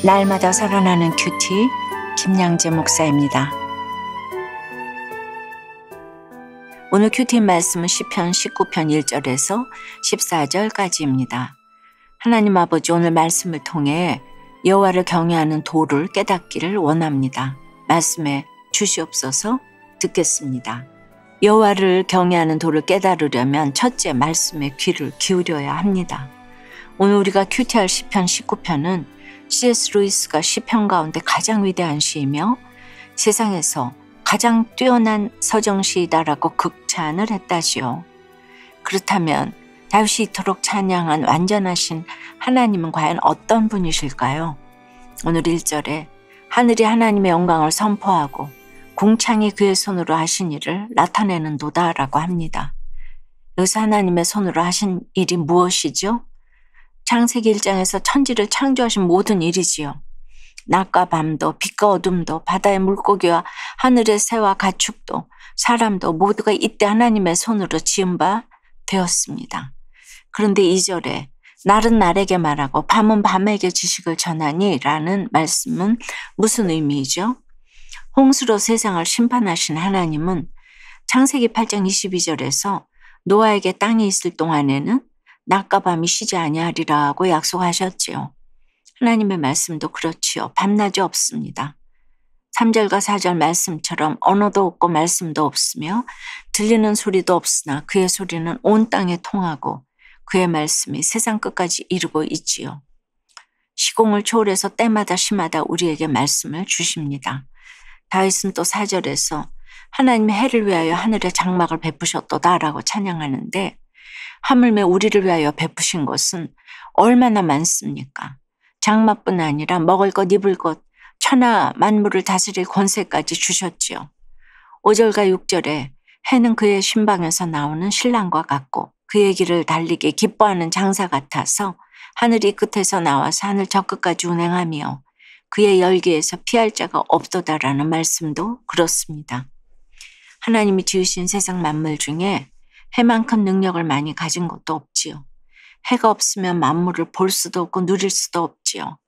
날마다 살아나는 큐티 김양재 목사입니다. 오늘 큐티 말씀은 시편 19편 1절에서 14절까지입니다. 하나님 아버지, 오늘 말씀을 통해 여호와를 경외하는 도를 깨닫기를 원합니다. 말씀에 주시옵소서. 듣겠습니다. 여호와를 경외하는 도를 깨달으려면 첫째, 말씀에 귀를 기울여야 합니다. 오늘 우리가 큐티할 시편 19편은 C.S. 루이스가 시편 가운데 가장 위대한 시이며 세상에서 가장 뛰어난 서정시이다라고 극찬을 했다지요. 그렇다면 다윗이 이토록 찬양한 완전하신 하나님은 과연 어떤 분이실까요? 오늘 1절에 하늘이 하나님의 영광을 선포하고 궁창이 그의 손으로 하신 일을 나타내는 도다라고 합니다. 여기서 하나님의 손으로 하신 일이 무엇이죠? 창세기 1장에서 천지를 창조하신 모든 일이지요. 낮과 밤도, 빛과 어둠도, 바다의 물고기와 하늘의 새와 가축도, 사람도 모두가 이때 하나님의 손으로 지은 바 되었습니다. 그런데 2절에 날은 날에게 말하고 밤은 밤에게 지식을 전하니 라는 말씀은 무슨 의미이죠? 홍수로 세상을 심판하신 하나님은 창세기 8장 22절에서 노아에게 땅이 있을 동안에는 낮과 밤이 쉬지 아니하리라고 약속하셨지요. 하나님의 말씀도 그렇지요. 밤낮이 없습니다. 3절과 4절 말씀처럼 언어도 없고 말씀도 없으며 들리는 소리도 없으나 그의 소리는 온 땅에 통하고 그의 말씀이 세상 끝까지 이루고 있지요. 시공을 초월해서 때마다 시마다 우리에게 말씀을 주십니다. 다윗은 또 4절에서 하나님의 해를 위하여 하늘의 장막을 베푸셨도다라고 찬양하는데, 하물며 우리를 위하여 베푸신 것은 얼마나 많습니까? 장막뿐 아니라 먹을 것, 입을 것, 천하 만물을 다스릴 권세까지 주셨지요. 5절과 6절에 해는 그의 신방에서 나오는 신랑과 같고 그의 길을 달리게 기뻐하는 장사 같아서 하늘이 끝에서 나와서 하늘 저 끝까지 운행하며 그의 열기에서 피할 자가 없도다라는 말씀도 그렇습니다. 하나님이 지으신 세상 만물 중에 해만큼 능력을 많이 가진 것도 없지요. 해가 없으면 만물을 볼 수도 없고 누릴 수도 없지요.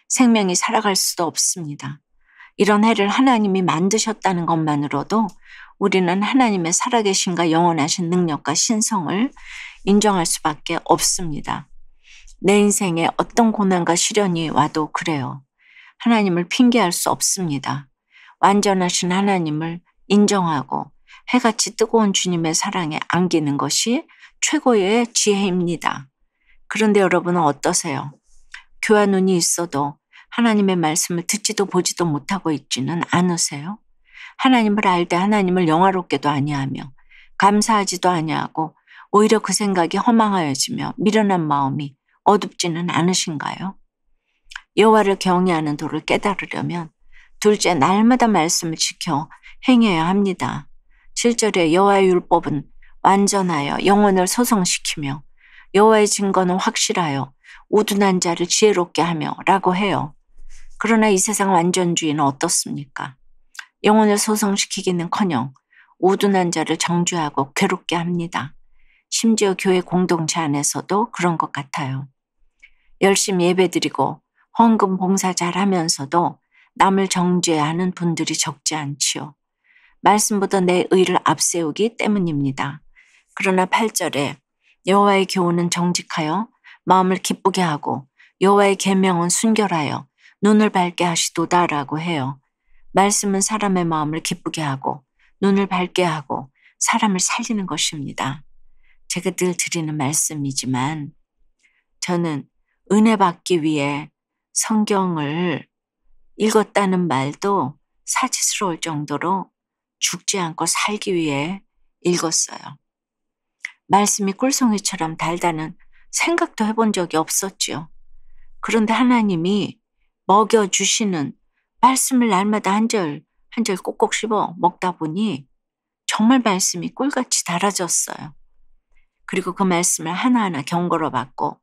생명이 살아갈 수도 없습니다. 이런 해를 하나님이 만드셨다는 것만으로도 우리는 하나님의 살아계신과 영원하신 능력과 신성을 인정할 수밖에 없습니다. 내 인생에 어떤 고난과 시련이 와도 그래요. 하나님을 핑계할 수 없습니다. 완전하신 하나님을 인정하고 해같이 뜨거운 주님의 사랑에 안기는 것이 최고의 지혜입니다. 그런데 여러분은 어떠세요? 귀와 눈이 있어도 하나님의 말씀을 듣지도 보지도 못하고 있지는 않으세요? 하나님을 알되 하나님을 영화롭게도 아니하며 감사하지도 아니하고 오히려 그 생각이 허망하여지며 미련한 마음이 어둡지는 않으신가요? 여호와를 경외하는 도를 깨달으려면 둘째, 날마다 말씀을 지켜 행해야 합니다. 7절에 여호와의 율법은 완전하여 영혼을 소성시키며 여호와의 증거는 확실하여 우둔한 자를 지혜롭게 하며 라고 해요. 그러나 이 세상 완전주의는 어떻습니까? 영혼을 소성시키기는커녕 우둔한 자를 정죄하고 괴롭게 합니다. 심지어 교회 공동체 안에서도 그런 것 같아요. 열심히 예배드리고 헌금 봉사 잘하면서도 남을 정죄하는 분들이 적지 않지요. 말씀보다 내 의를 앞세우기 때문입니다. 그러나 8절에 여호와의 교훈은 정직하여 마음을 기쁘게 하고 여호와의 계명은 순결하여 눈을 밝게 하시도다라고 해요. 말씀은 사람의 마음을 기쁘게 하고 눈을 밝게 하고 사람을 살리는 것입니다. 제가 늘 드리는 말씀이지만 저는 은혜 받기 위해 성경을 읽었다는 말도 사치스러울 정도로 죽지 않고 살기 위해 읽었어요. 말씀이 꿀송이처럼 달다는 생각도 해본 적이 없었지요. 그런데 하나님이 먹여주시는 말씀을 날마다 한 절 한 절 꼭꼭 씹어 먹다 보니 정말 말씀이 꿀같이 달아졌어요. 그리고 그 말씀을 하나하나 경고로 받고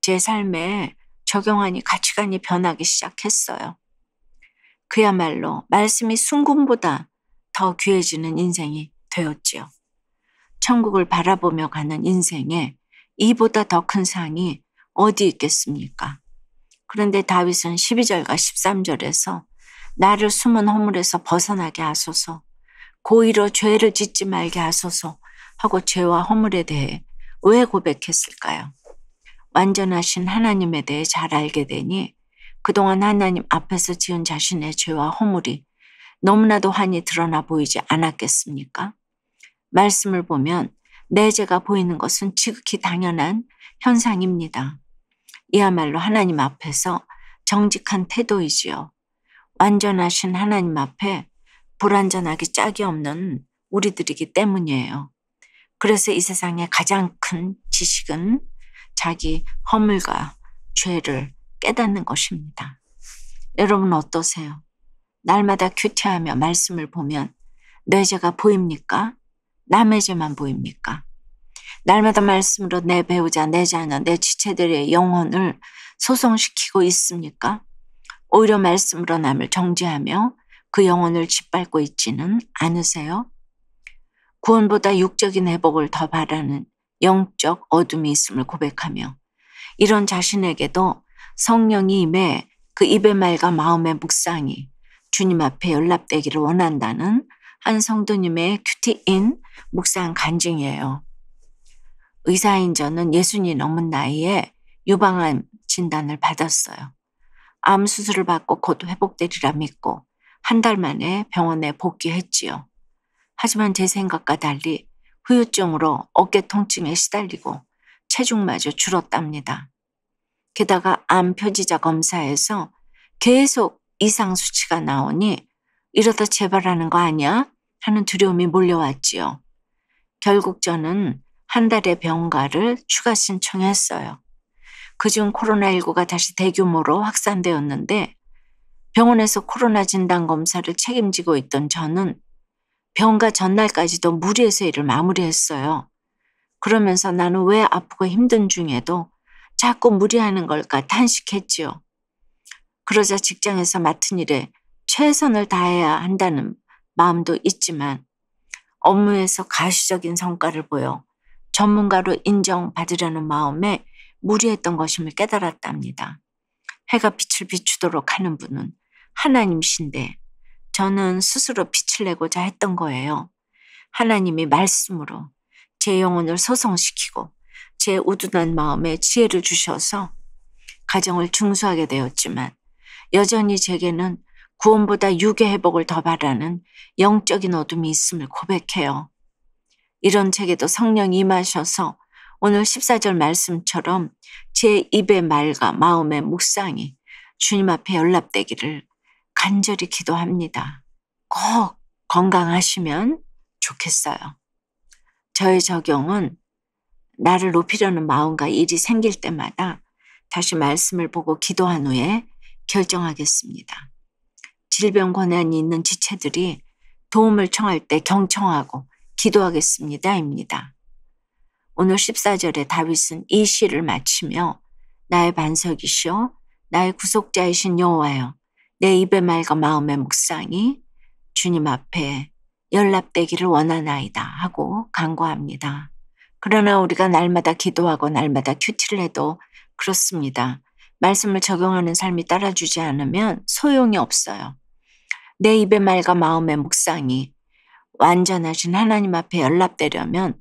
제 삶에 적용하니 가치관이 변하기 시작했어요. 그야말로 말씀이 순금보다 더 귀해지는 인생이 되었지요. 천국을 바라보며 가는 인생에 이보다 더 큰 상이 어디 있겠습니까? 그런데 다윗은 12절과 13절에서 나를 숨은 허물에서 벗어나게 하소서, 고의로 죄를 짓지 말게 하소서 하고 죄와 허물에 대해 왜 고백했을까요? 완전하신 하나님에 대해 잘 알게 되니 그동안 하나님 앞에서 지은 자신의 죄와 허물이 너무나도 환히 드러나 보이지 않았겠습니까? 말씀을 보면 내 죄가 보이는 것은 지극히 당연한 현상입니다. 이야말로 하나님 앞에서 정직한 태도이지요. 완전하신 하나님 앞에 불완전하기 짝이 없는 우리들이기 때문이에요. 그래서 이 세상의 가장 큰 지식은 자기 허물과 죄를 깨닫는 것입니다. 여러분 어떠세요? 날마다 큐티하며 말씀을 보면 내 죄가 보입니까? 남의 죄만 보입니까? 날마다 말씀으로 내 배우자, 내 자녀, 내 지체들의 영혼을 소송시키고 있습니까? 오히려 말씀으로 남을 정죄하며 그 영혼을 짓밟고 있지는 않으세요? 구원보다 육적인 회복을 더 바라는 영적 어둠이 있음을 고백하며 이런 자신에게도 성령이 임해 그 입의 말과 마음의 묵상이 주님 앞에 연락되기를 원한다는 한 성도님의 큐티인 묵상 간증이에요. 의사인 저는 60이 넘은 나이에 유방암 진단을 받았어요. 암 수술을 받고 곧 회복되리라 믿고 한 달 만에 병원에 복귀했지요. 하지만 제 생각과 달리 후유증으로 어깨 통증에 시달리고 체중마저 줄었답니다. 게다가 암 표지자 검사에서 계속 이상 수치가 나오니 이러다 재발하는 거 아니야? 하는 두려움이 몰려왔지요. 결국 저는 한 달의 병가를 추가 신청했어요. 그중 코로나19가 다시 대규모로 확산되었는데 병원에서 코로나 진단검사를 책임지고 있던 저는 병가 전날까지도 무리해서 일을 마무리했어요. 그러면서 나는 왜 아프고 힘든 중에도 자꾸 무리하는 걸까 탄식했지요. 그러자 직장에서 맡은 일에 최선을 다해야 한다는 마음도 있지만 업무에서 가시적인 성과를 보여 전문가로 인정받으려는 마음에 무리했던 것임을 깨달았답니다. 해가 빛을 비추도록 하는 분은 하나님이신데 저는 스스로 빛을 내고자 했던 거예요. 하나님이 말씀으로 제 영혼을 소성시키고 제 우둔한 마음에 지혜를 주셔서 가정을 중수하게 되었지만 여전히 제게는 구원보다 육의 회복을 더 바라는 영적인 어둠이 있음을 고백해요. 이런 제게도 성령이 임하셔서 오늘 14절 말씀처럼 제 입의 말과 마음의 묵상이 주님 앞에 연락되기를 간절히 기도합니다. 꼭 건강하시면 좋겠어요. 저의 적용은 나를 높이려는 마음과 일이 생길 때마다 다시 말씀을 보고 기도한 후에 결정하겠습니다. 질병 고난이 있는 지체들이 도움을 청할 때 경청하고 기도하겠습니다입니다. 오늘 14절에 다윗은 이 시를 마치며 나의 반석이시여 나의 구속자이신 여호와여 내 입의 말과 마음의 묵상이 주님 앞에 연락되기를 원하나이다 하고 간구합니다. 그러나 우리가 날마다 기도하고 날마다 큐티를 해도 그렇습니다. 말씀을 적용하는 삶이 따라주지 않으면 소용이 없어요. 내 입의 말과 마음의 묵상이 완전하신 하나님 앞에 연락되려면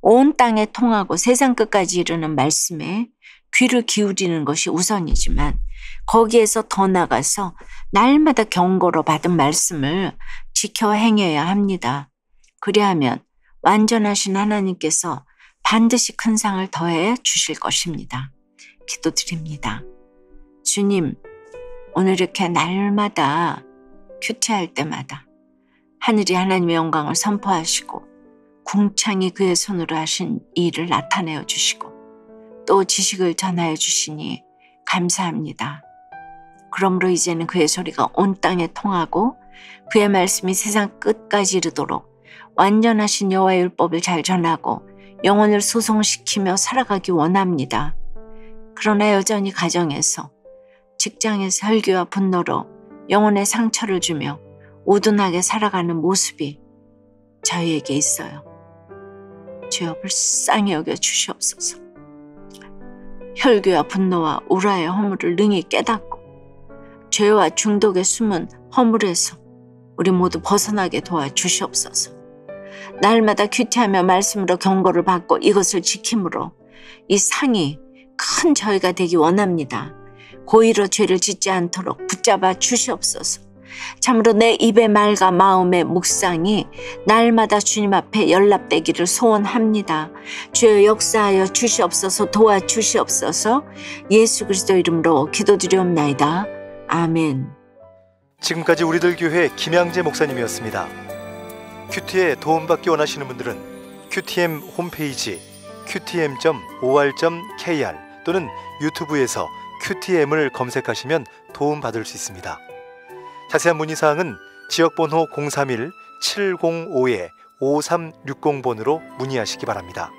온 땅에 통하고 세상 끝까지 이르는 말씀에 귀를 기울이는 것이 우선이지만 거기에서 더 나가서 날마다 경고로 받은 말씀을 지켜 행해야 합니다. 그리하면 완전하신 하나님께서 반드시 큰 상을 더해 주실 것입니다. 기도드립니다. 주님, 오늘 이렇게 날마다 큐티할 때마다 하늘이 하나님의 영광을 선포하시고 궁창이 그의 손으로 하신 일을 나타내어 주시고 또 지식을 전하여 주시니 감사합니다. 그러므로 이제는 그의 소리가 온 땅에 통하고 그의 말씀이 세상 끝까지 이르도록 완전하신 여호와의 율법을 잘 전하고 영혼을 소송시키며 살아가기 원합니다. 그러나 여전히 가정에서 직장에서 혈기와 분노로 영혼에 상처를 주며 우둔하게 살아가는 모습이 저희에게 있어요. 주여 불쌍히 여겨 주시옵소서. 혈기와 분노와 우라의 허물을 능히 깨닫고 죄와 중독의 숨은 허물에서 우리 모두 벗어나게 도와주시옵소서. 날마다 큐티하며 말씀으로 경고를 받고 이것을 지킴으로 이 상이 큰 저희가 되기 원합니다. 고의로 죄를 짓지 않도록 붙잡아 주시옵소서. 참으로 내 입의 말과 마음의 묵상이 날마다 주님 앞에 연락되기를 소원합니다. 주여 역사하여 주시옵소서. 도와주시옵소서. 예수 그리스도 이름으로 기도드리옵나이다. 아멘. 지금까지 우리들 교회 김양재 목사님이었습니다. 큐티에 도움받기 원하시는 분들은 QTM 홈페이지 qtm.or.kr 또는 유튜브에서 QTM을 검색하시면 도움받을 수 있습니다. 자세한 문의사항은 지역번호 031-705-5360번으로 문의하시기 바랍니다.